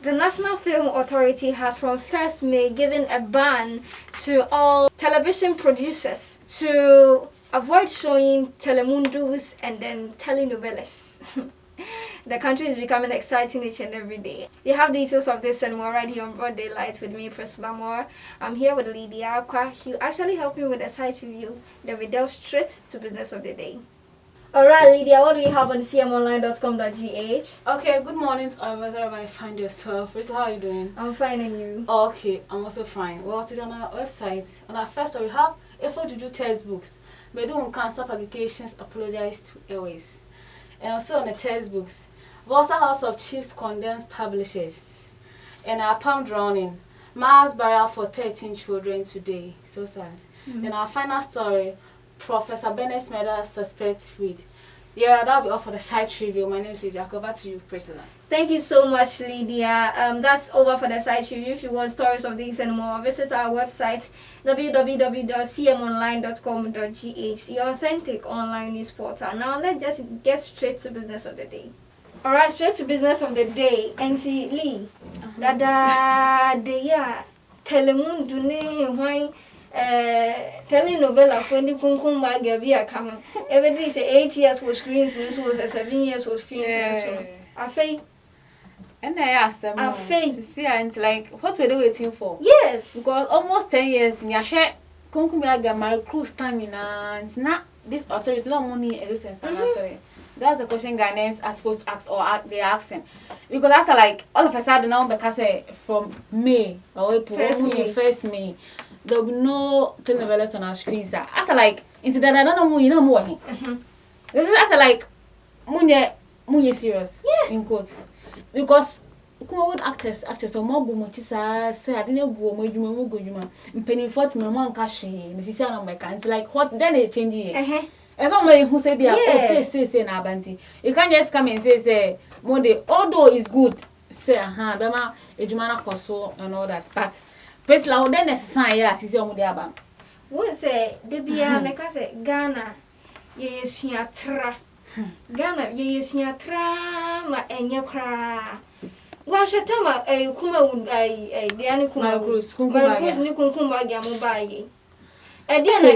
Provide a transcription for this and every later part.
The National Film Authority has from 1st May given a ban to all television producers to avoid showing telemundus and then telenovelas. The country is becoming exciting each and every day. You have details of this and more right here on Broad Daylight with me, Priscilla. I'm here with Lydia, Acquah. She actually helped me with a site review. Then we delve straight to business of the day. Alright, Lydia, what do we have on cmonline.com.gh? Okay, good morning to wherever you find yourself. Priscilla, how are you doing? I'm fine, and you? Okay, I'm also fine. Well, today on our website, on our first story, we have effort to do textbooks. But doing cancer publications apologize to Airways. And also on the textbooks, Water House of Chiefs condemns publishers. And our palm drowning, mass burial for 13 children today. So sad. Then our final story, Professor Bennett's murder suspects freed. Yeah, that'll be all for the site review. My name is Lydia. Over to you, Priscilla. Thank you so much, Lydia. That's over for the site review. If you want stories of these and more, visit our website www.cmonline.com.gh, your authentic online news portal. Now let's just get straight to business of the day. Alright, straight to business of the day. NC Lee, Dada, Telemundo ne why telenovela for the kunkum bag via come. Every day say 8 years for screens, this was 7 years for screens. I think. And I asked them, and like, what were they waiting for? Yes. Because almost 10 years in your share, Kunkumiaga, my cruise stamina, and not this authority, no money, everything. That's the question Ghanaians are supposed to ask, or they're asking. Because after like, all of a sudden, now, because from May, or first May, there will be no telenovelas on our screens. After like, into that, I don't know, you know, more. After like, Munye serious, in quotes. Because good actors so more bumotisa say I didn't go more you penny 40 my cash Mrs. It's like what then they change it. As somebody who say they are say na banti. You can't just come and say Monday, although it's good, say bema ejumana koso and all that. But first la then necessary ya sisi omo dey aba. Won say de bia make say Ghana ye suatra. Ghana ye suatra ma enye kra. Wa shetama kuma de ani kuma cruise ni kunkumba ga mo baye. E de na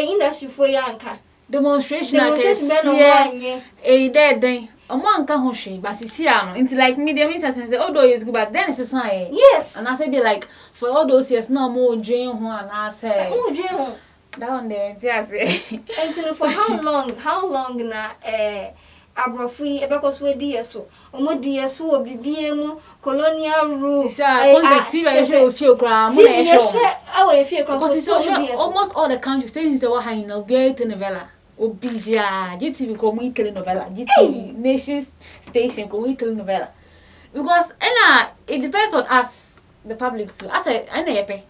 industry for yanka. Demonstration at then among Kahoshe, but Siciano, into like medium interest say, although it's good, but then it's a sign. Yes, and I say, be like, for all those years, no more Jane one, I say, oh, Jane down there, just and so for how long na Abrofui, because we're dear so, or dear so, BBM, colonial rule, almost all the countries say the one in a great novella. Obija, GTV come telenovela, GTV Nation Station come telenovela. Because it depends on us, the public too. I say, I pay.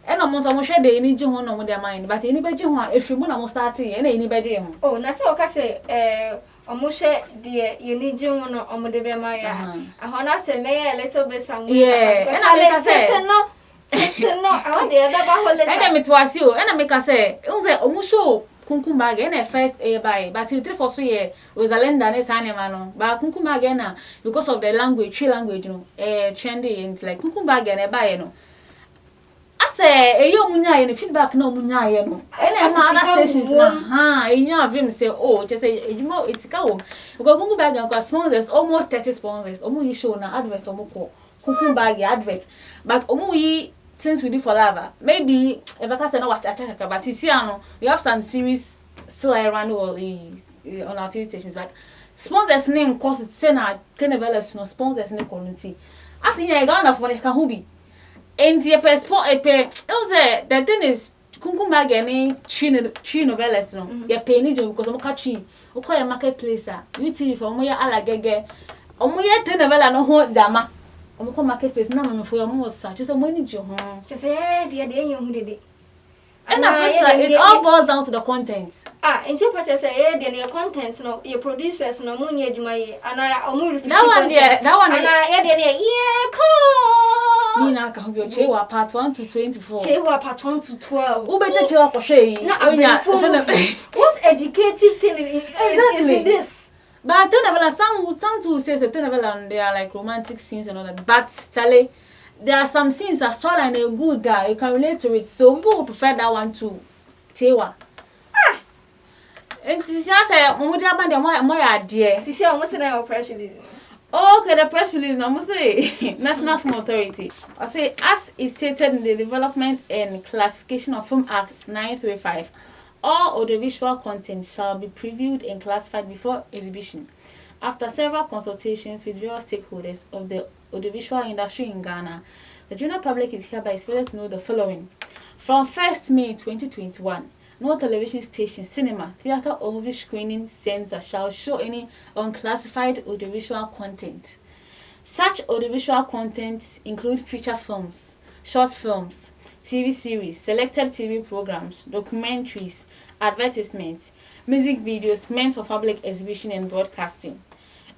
And almost share the energy on their mind, but anybody if you want to start anybody. Oh, that's what I say. Almost dear, you need you on the Maya. I want to say, may a little bit somewhere. Yeah, and I say, no, I want the other whole letter. And it was you, and I make us say, it was a Omusho. Kunkumba again first by but in 3 for 3 years was a lender next animal but Kunkumba again because of the language language trendy and like Kunkumba again buy no I say a young munya in feedback no munya no and other stations na him say oh just say you know it's go because Kunkumba again sponsors almost 30 sponsors omu show na advert omu Kunkumba advert but omu since we do for lava, maybe if I can't know what I check about we have some series still around on our TV stations, but sponsors name course it's na Telenovela no sponsors name community. I see you Ghana for the Kahubi. And the passport the thing is Kunkumba gani three novelas no. You pay ni because I'm catching. Okay, marketplace you TV for moya ala gege. Omoya telenovela no ho jama. Omo marketplace na me for your mosa just say money je ho just say dear you dede and it all boils down to the content until purchase say your content no your producers no money adwuma ye ana omo that one ana ni na ka ho chewa part 1 to 24 chewa part 1 to 12 wo better chewa ko hwe what educative thing is this But Telenovela, some who say Telenovela, they are like romantic scenes and all that. But Charlie, there are some scenes that storyline are good that you can relate to it. So people would prefer that one to Chewa. And Sisi say, "Mumudi abande mo ya dear." Sisi almost na press release. Okay, the press release, I must say, National Film Authority. I say, as is stated in the Development and Classification of Film Act 935, all audiovisual content shall be previewed and classified before exhibition. After several consultations with various stakeholders of the audiovisual industry in Ghana, the general public is hereby expected to know the following. From 1st May 2021, no television station, cinema, theater, or movie screening center shall show any unclassified audiovisual content. Such audiovisual content include feature films, short films, TV series, selected TV programs, documentaries, advertisements, music videos meant for public exhibition and broadcasting.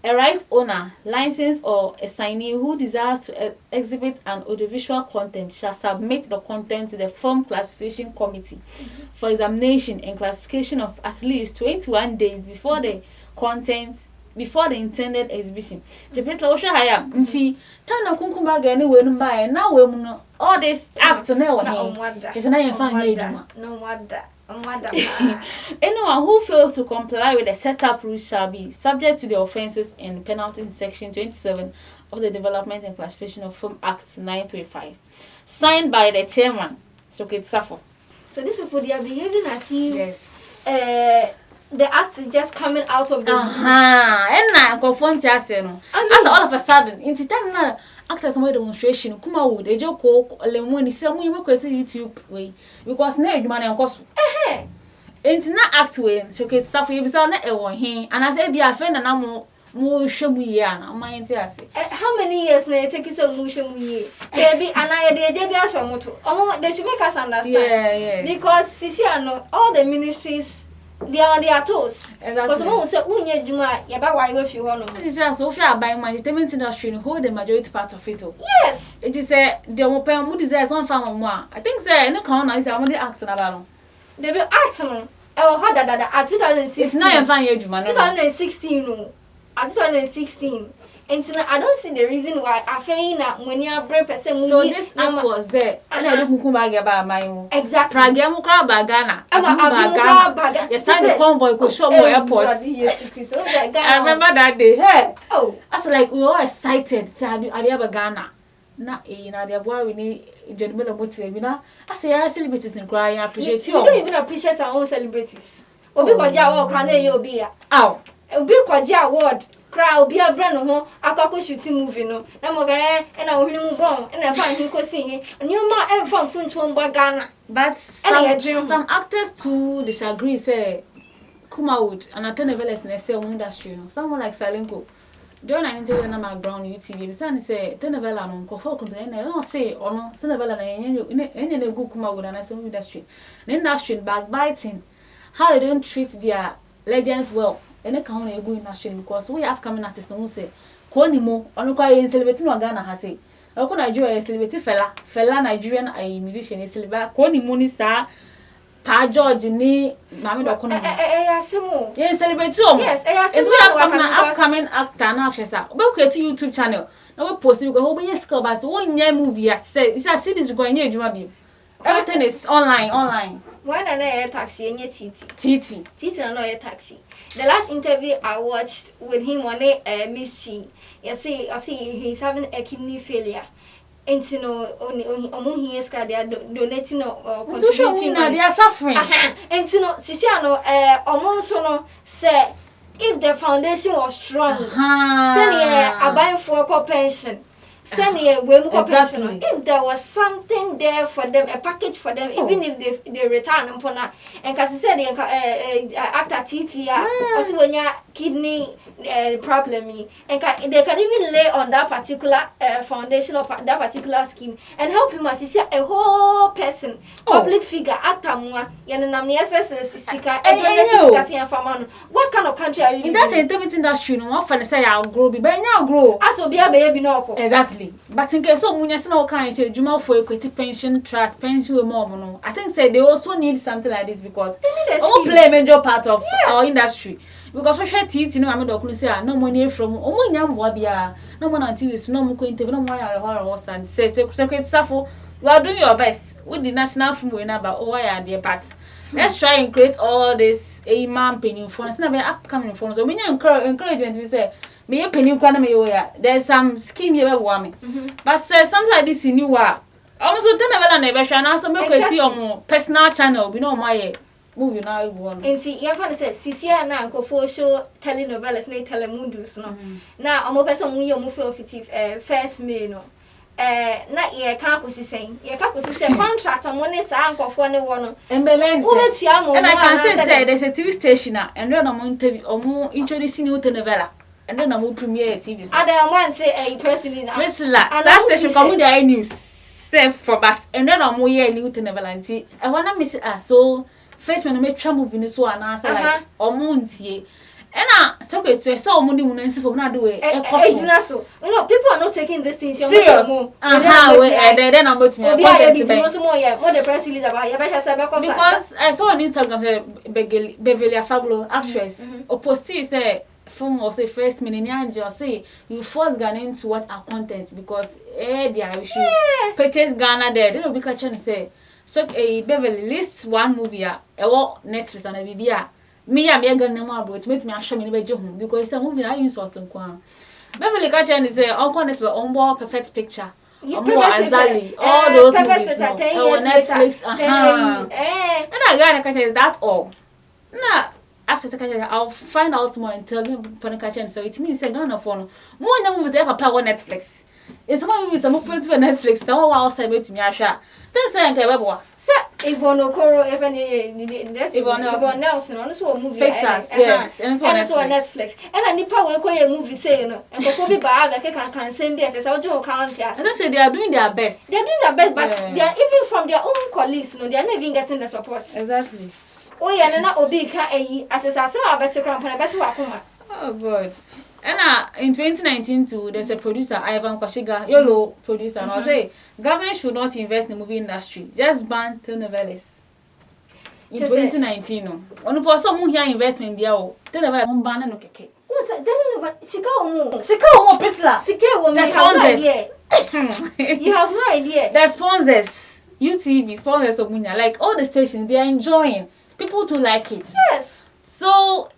A right owner, licensed or assignee who desires to exhibit an audiovisual content shall submit the content to the Film Classification Committee for examination and classification of at least 21 days before the content before the intended exhibition. Jepesla wo hwe haya nti tam na kunkumba ga ne wenu ba e na we mu no all this act na wo he is na yen fa nya eduma no wonder. Anyone who fails to comply with the setup rules shall be subject to the offences and penalties in Section 27 of the Development and Classification of Film Act 935. Signed by the chairman, Soket Safo. So these people, they are behaving as if yes. The act is just coming out of the and now confront us, as all of a sudden, in the time now, actors my demonstration, come out, they joke, when is some you create YouTube way because now you money on cost. It's not act way, so it's stuff you not a one here, and I said, be a friend and I'm more show me, my how many years may take it so motion we baby and I did a moto. Oh, they should make us understand. Yeah. Because Sisiano, all the ministries. They are on their toes. Because someone will say, "Unye Juma, yaba why if you want to." This is so fair by my entertainment industry hold the majority part of it. Yes. It is the open mood desires one farm more. I think say no count is only acting about. They be acting. I will have that at 2016. It's not a fine year, Juma. 2016, no. At 2016. And I don't see the reason why I feel that when you are brave person. So this act was there. And I don't know about my exactly. Pragamo crab Ghana. I'm yes, the convoy could show more airport. I remember that day. Hey. Oh. I was like we were excited. So I have Ghana. Na na the boy we need Jedmela motive, you know. I say I celebrities in crying. I appreciate you. You don't even appreciate our own celebrities. Obi kwaja award kra na ye obi ya. Ow. Obi kwaja award. Cry obi abra no ho akwa shooting movie no na mo ga e na ohini mu gon e na fa hin ko sin nyoma e fa mfuntu mba Ghana but some actors too disagree say kuma would and Telenovela in the film industry no someone like Salenko during an interview na background YouTube be say Telenovela no ko for complain na no say ono Telenovela na enye na go kuma would and film industry the industry backbiting how they don't treat their legends well. And can only go in national because we have coming artists who say, Konimo, on celebrating Ghana has say. Oko Nigeria celebrity fella Nigerian a musician is celebrate Konimo ni sa Pa George ni Mami Dokona. Yes, celebrate so. Yes, and we have upcoming actor and actress. We create YouTube channel. Now we post it because we yes but one year movie say it's a series going near Jumabi. Everything is online. When I taxi and Titi and no taxi. The last interview I watched with him on a mystery. I see he's having a kidney failure. And you know, among his car they are donating or contributing. They are suffering. And you know, Sisiano, among sono say if the foundation was strong, send a buying for a pension. Send a pension. If there was something there for them, a package for them, even if they return and because said actor TT also when your kidney problem and they can even lay on that particular foundation of that particular scheme and help him as a whole person, public figure, actor more, what kind of country are you in? That's a entertainment industry, no one say I'll grow, be by now grow. As will be a baby no. Exactly. But in case so much no kind say Juma for equity pension trust pension with mom no. I think say they also need something like this because all play a major part of our industry. because we share tea no am dokunu say no money from omunya mboa bia no mo na TV no mo ko interview no mo ya horror and say safo you are doing your best with the national film we na ba why are there but let's try and create all this a man penny for us na be upcoming for us omunya encouragement we say me ye penny kwa na me yo ya there's some scheme here be wa me but say something like this in you are almost Telenovela na be hwa na so me create your personal channel bi no mo ye movie now you go on. And see, you have to say, na nkofo show telenovelas na telemundus no. Na omo person mu ye omo feel fit first May no. Na ye kan akosi sen. Ye kan akosi sen contract omo ne sa nkofo ne wo no. Embele say. And I can say there's a TV station and then omo interview omo introduce new telenovela. And then omo premiere TV. Ada want say Priscilla. Priscilla. That station come there news. Say for but and then omo ye new telenovela nti. I wanna miss so first when me twa movie ni so ana say like omo ntie na secret so omo di munansi for na do we so no people are not taking this thing serious we then I'm about me what the press release about you better say because I saw on Instagram Beverly Fablo actress opposite say film or say first minute or say you force Ghana into what our content because they should purchase Ghana there they don't be catching say so Beverly lists one movie Netflix and a BBA. Me gonna name about to make me show me home because it's a movie I use what Beverly catching is on Netflix on board perfect picture. All those movies on Netflix. And I got catch is that all. Nah, after I'll find out more and tell you for the catching so it means Ghana phone. More movies ever play on Netflix. It's one movie some put to Netflix so outside with me Asha. Then say nke sir Yvonne Okoro even that's Yvonne Nelson on so movie yes and it's on Netflix and nipa we koye movie say no and ko bi ba ga can send there say ojo count here and say they are doing their best but they are even from their own colleagues no they are not even getting the support exactly oh yeah na obi ka asesa say abete kran pa na be so akoma oh god. And in 2019 too, there's a producer, Ivan Kwashiga, YOLO producer, and I say government should not invest in the movie industry, just ban telenovelas. In 2019, no. One for some here investment there, telenovela won't ban no keke. What's that? Telenovela, Sika omo Priscilla. Sika omo. You have no idea. The sponsors, UTV sponsors of Munya, like all the stations, they are enjoying. People too like it. Yes. So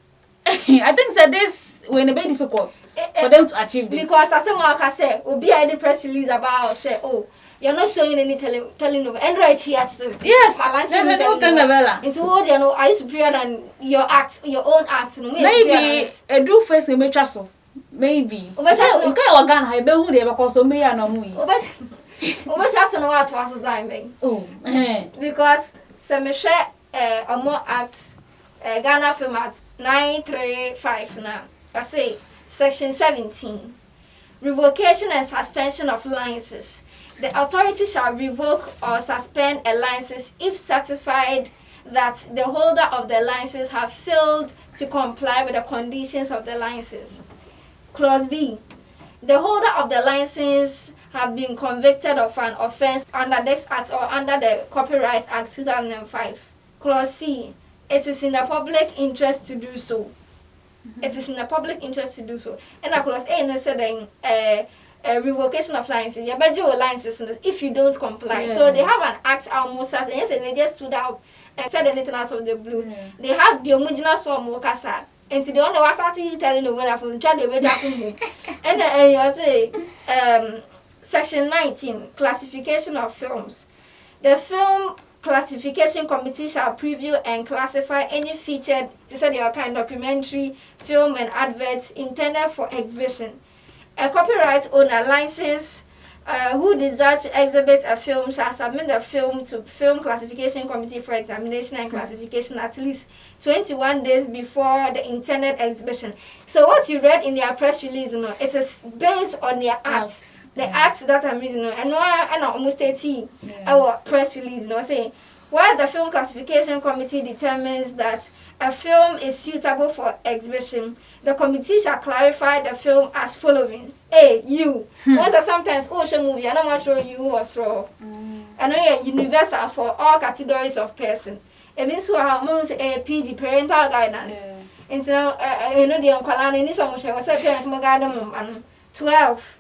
I think that this. When it's very difficult for them to achieve this. Because as I say, will be a press release about say, oh, you're not showing any telenovela. And right here, yes, there's a new telenovela. Into all you know, are you superior than your own act? Maybe a do first we may trust of. Maybe. Okay, organ I be who they because so me no mu. But just know what was dying. Oh, because some share a more act Ghana Film Act 935 now. I say section 17 revocation and suspension of licenses. The authority shall revoke or suspend a license if certified that the holder of the license has failed to comply with the conditions of the license. Clause B. The holder of the license have been convicted of an offense under this act or under the Copyright Act 2005. Clause C. It is in the public interest to do so. It is in the public interest to do so. And of course, revocation of licenses. Yeah, but your licenses if you don't comply. Yeah. So they have an act almost as and they just stood out and said anything out of the blue. Yeah. They have the original song Mokasa. And to the only one started telling the world from try the way and I say section 19, classification of films. The film Classification Committee shall preview and classify any featured, documentary, film and adverts intended for exhibition. A copyright owner license who desires to exhibit a film shall submit the film to Film Classification Committee for examination and classification at least 21 days before the intended exhibition. So what you read in their press release, it is based on their acts. The acts that I'm reading, and I almost 80 our press release, saying while the Film Classification Committee determines that a film is suitable for exhibition, the committee shall clarify the film as following: A. You. Once sometimes ocean movie, I don't want to you or throw. And then universal for all categories of person. It means we have a PG parental guidance. And so, the uncle and so much. I was parents more garden and 12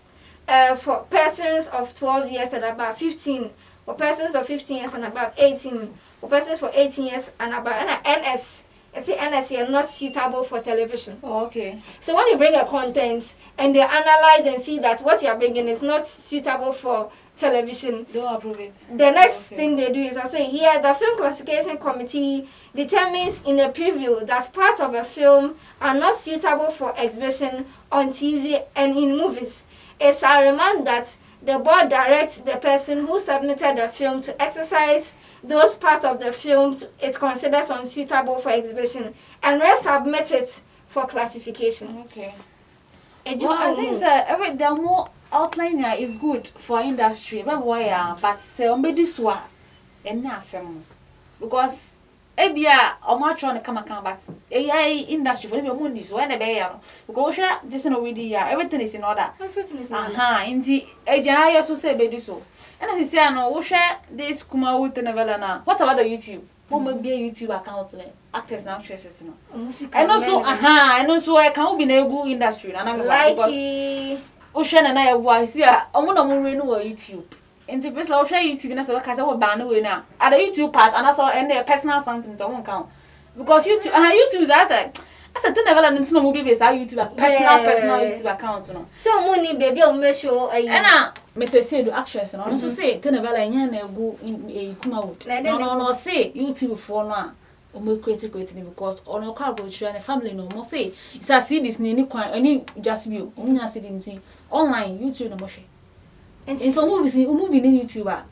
for persons of 12 years and about 15, for persons of 15 years and about 18, for persons for 18 years and about and NS. I say NS are not suitable for television. Oh, okay. So when you bring a content and they analyze and see that what you are bringing is not suitable for television, don't approve it. The next thing they do is also here the film classification committee determines in a preview that parts of a film are not suitable for exhibition on TV and in movies. It shall remind that the board directs the person who submitted the film to exercise those parts of the film it considers unsuitable for exhibition and resubmit it for classification. Okay. Well, I think that the more outline here is good for industry, but say this one and nasem because ebia trying to come but AI industry for the this when the because this is already everything is in order. Everything is in order. Indeed, I also say be so. And I say no, we share this kuma with Telenovela now. What about the YouTube? What may be a YouTube account actors and actresses no. And also and also I can't be in a good industry and I'm like Ocean and I was here. I'm gonna move YouTube. Into this I'll share YouTube and I said because I will ban away now. At the YouTube part and I saw and their personal something to won't count. Because YouTube is out there. I said Telenovela and no movie based YouTube personal YouTube account no. So money baby on me show and Mr. say the actress and also say Telenovela and na go in kuma wood. No say YouTube for now. Omo create because on our go and family no mo say it's a see this ni kwan any just view omunya see the online YouTube no mo hwe. In some movies movie ni YouTube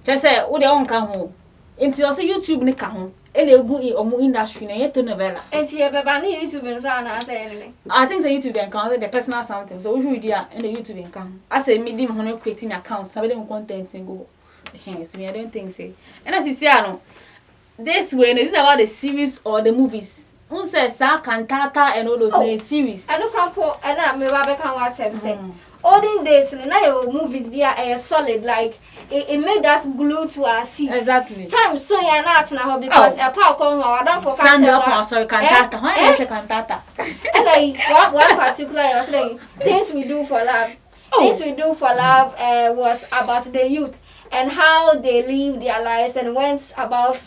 just say wo de on kan ho. Enti o say YouTube ni ka ho. Ele egu in omo industry na yet Telenovela. Enti e beba ni YouTube nso na say anything. I think the YouTube then count the personal something. So we should do and the YouTube then count. I say me dim hono creating account, sabe dem content and go. So me I don't think say. And as you say no. This way is about the series or the movies. Who says sa cantata and all those series. I look up and I me babe kan wa say. Olden days na your movies be are solid like it made us glue to our seats. Exactly. Time so ya na now because a pa kon ho don for sorry cantata. Why you cantata? And like one particular I was saying things we do for love. Things we do for love was about the youth and how they live their lives and went about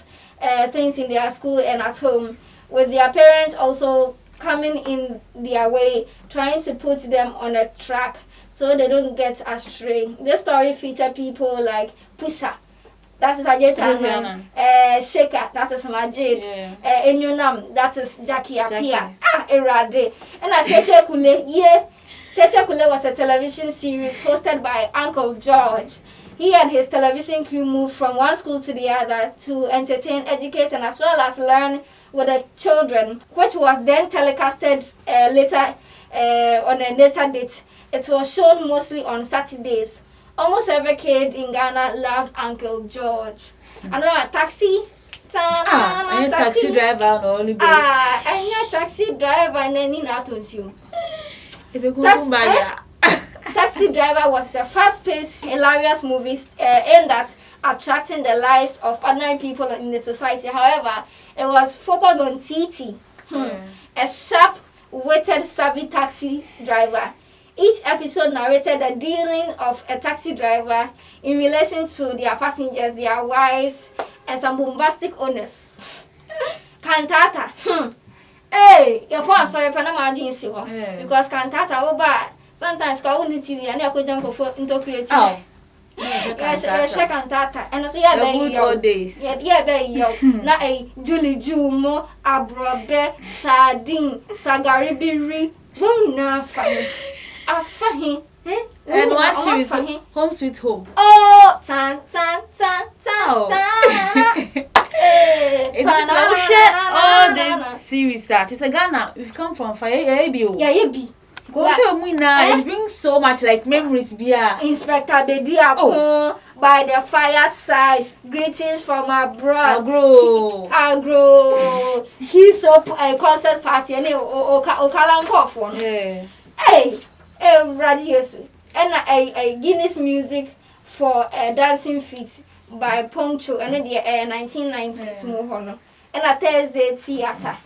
things in their school and at home with their parents also coming in their way trying to put them on a track so they don't get astray. This story featured people like Pusha, that is Ajeta, Shaker, that is Majid, Enyonam, that is Jackie Apia, Erade, and Cheche Kule. Cheche Kule was a television series hosted by Uncle George. He and his television crew moved from one school to the other to entertain, educate, and as well as learn with the children, which was then telecasted later on a later date. It was shown mostly on Saturdays. Almost every kid in Ghana loved Uncle George. Another taxi. Taxi driver no only. Taxi driver and then in Atonsium. If you go Taxi Driver was the fast-paced, hilarious movie aimed at attracting the lives of ordinary people in the society. However, it was focused on TT, a sharp-witted, savvy taxi driver. Each episode narrated the dealing of a taxi driver in relation to their passengers, their wives, and some bombastic owners. Cantata. Hey, your phone sorry, Panama didn't see one because cantata over. Sometimes call on TV and I could jump for into creative. Yeah, cantata. And also yeah, very young days. Yeah, very young. Na a Julie Jumo, Abrobe, Sardine, Sagaribiri, Buna Fahi. Afahi. And one series Home Sweet Home. Oh, tan. It's like we share all this series that it's a Ghana. We've come from Fire ABO. Yeah, you be. It brings so much like memories. Inspector Bediako by the fireside. Greetings from abroad. Agro. He's up a concert party and Okalanko phone. Hey, Radiosu. And a Guinness music for Dancing Feet by Poncho and the 1990s Mohono. And a Thursday theater.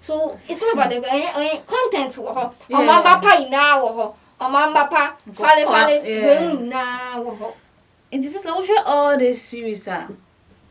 So it's not about the content. Omamba now, Omamba fale now. In the first, I watched all this series.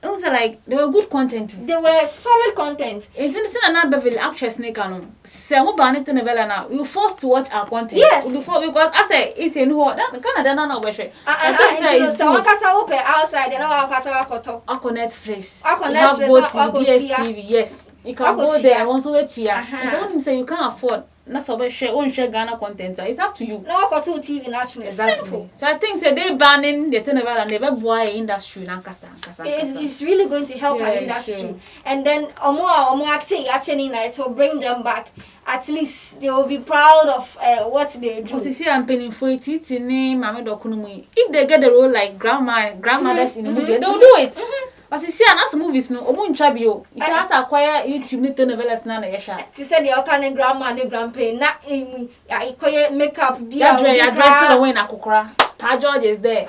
It was like they were good content. They were solid content. It's in another Beverly actress Nikano. Some banner Telenovela now. You're forced to watch our content. Yes. Because I say it's in what that Canada no wish. So kasa open outside and our kasa photo. Acquah Netflix. Acquah You have Netflix, both DSTV. Yes. You can go there and also wait here. And so when you say you can't afford, that's about share Ghana content. It's up to you. No, I got TV naturally. Exactly. Simple. So I think they banning the Telenovela and they boy industry and kasa. It's really going to help our industry. And then Omo actually it will bring them back. At least they will be proud of what they do. See, I'm paying for it. It's name, if they get the role like grandmothers in the movie, they'll do it. But you see, as movies, no, Omun Chabio. It's as acquire YouTube, Telenovelas, Nana Yasha. She said, you're kind of grandma and grandpa, not I acquire makeup, be addressing the way in Acquah. Pa George is there.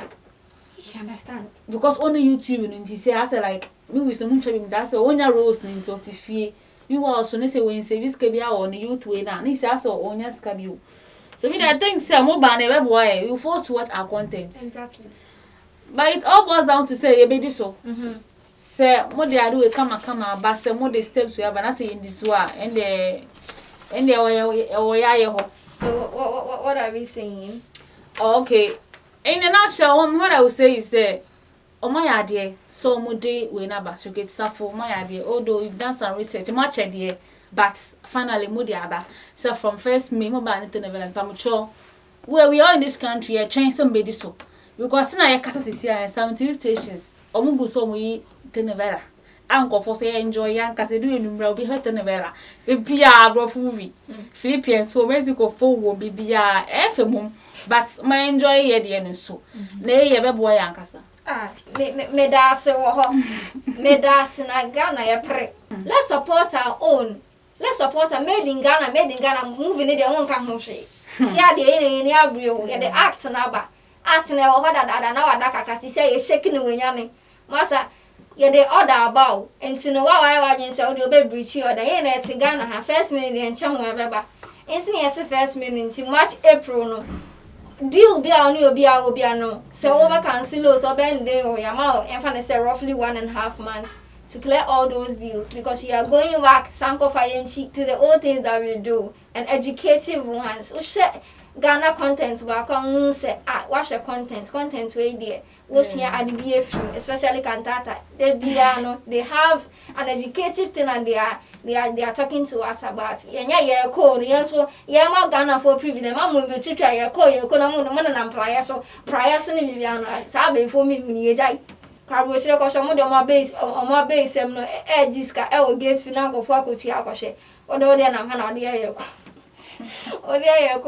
You understand? Because only YouTube, and she say, I say, like, movies, Omun Chabio, that's the only rose in Sotifie. You also say, when service can be on the youth way now, and he says, so on your scabio. So, I think, some more banner, boy, you force to watch our content. Exactly. But it all boils down to say, you be this so. Say, what they are doing, come, but say, what the steps we have, and I say in this one, and the So, what are we saying? Okay. In a nutshell, what I would say is that, oh, my idea, so more day we never so get suffer, my idea, although you've done some research, much idea, but finally, more the so from first May, mobile Telenovela, and sure, where we are in this country, I train somebody so. Because now I can't see here 70 stations. Omugu so we Telenovela. Uncle for say enjoy young cause do you be her Telenovela. The PR bro movie. Philippines so medical phone will be FM, but my enjoy here the end so. Nay, a boy young casa. Me das na Ghana ya pre. Let's support our own. Let's support a made in Ghana, moving in their own country. See how the any abrio, the act na ba. Acting na that now adaka say you shaking when yani masa ye the order about enti no wa say o be breach order ye na eti Ghana ha first minute en chem we beba enti yes first minute enti March April no deal be oni obi no say over cancel so bend dey o yama en fa say roughly 1.5 months to clear all those deals because we are going back sanko fayenchi to the old things that we do and educative ones o share Ghana content back on say watch the content way there. What's here at the BF, especially cantata. They have an educative thing and they are talking to us about. Yeah, call so yeah, Ghana for privilege. Mom will be to try your call your and prior so prior soon Sabe for me when you die. Crabwich or some of my base on my base, Edgiska, El Gates Financo Faculty Akoshe, although then I'm an idea. Oh yeah,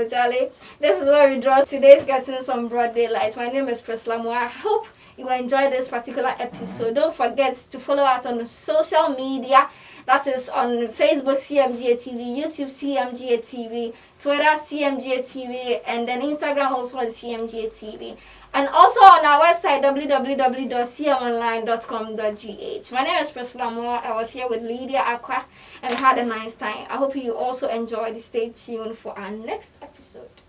Charlie. This is where we draw today's Getting Some Broad Daylight. My name is Priscilla. I hope you enjoyed this particular episode. Don't forget to follow us on social media. That is on Facebook CMGA TV, YouTube CMGA TV, Twitter CMGA TV, and then Instagram also on CMGA TV. And also on our website www.cmonline.com.gh. My name is Priscilla. I was here with Lydia, Acquah, and we had a nice time. I hope you also enjoyed. Stay tuned for our next episode.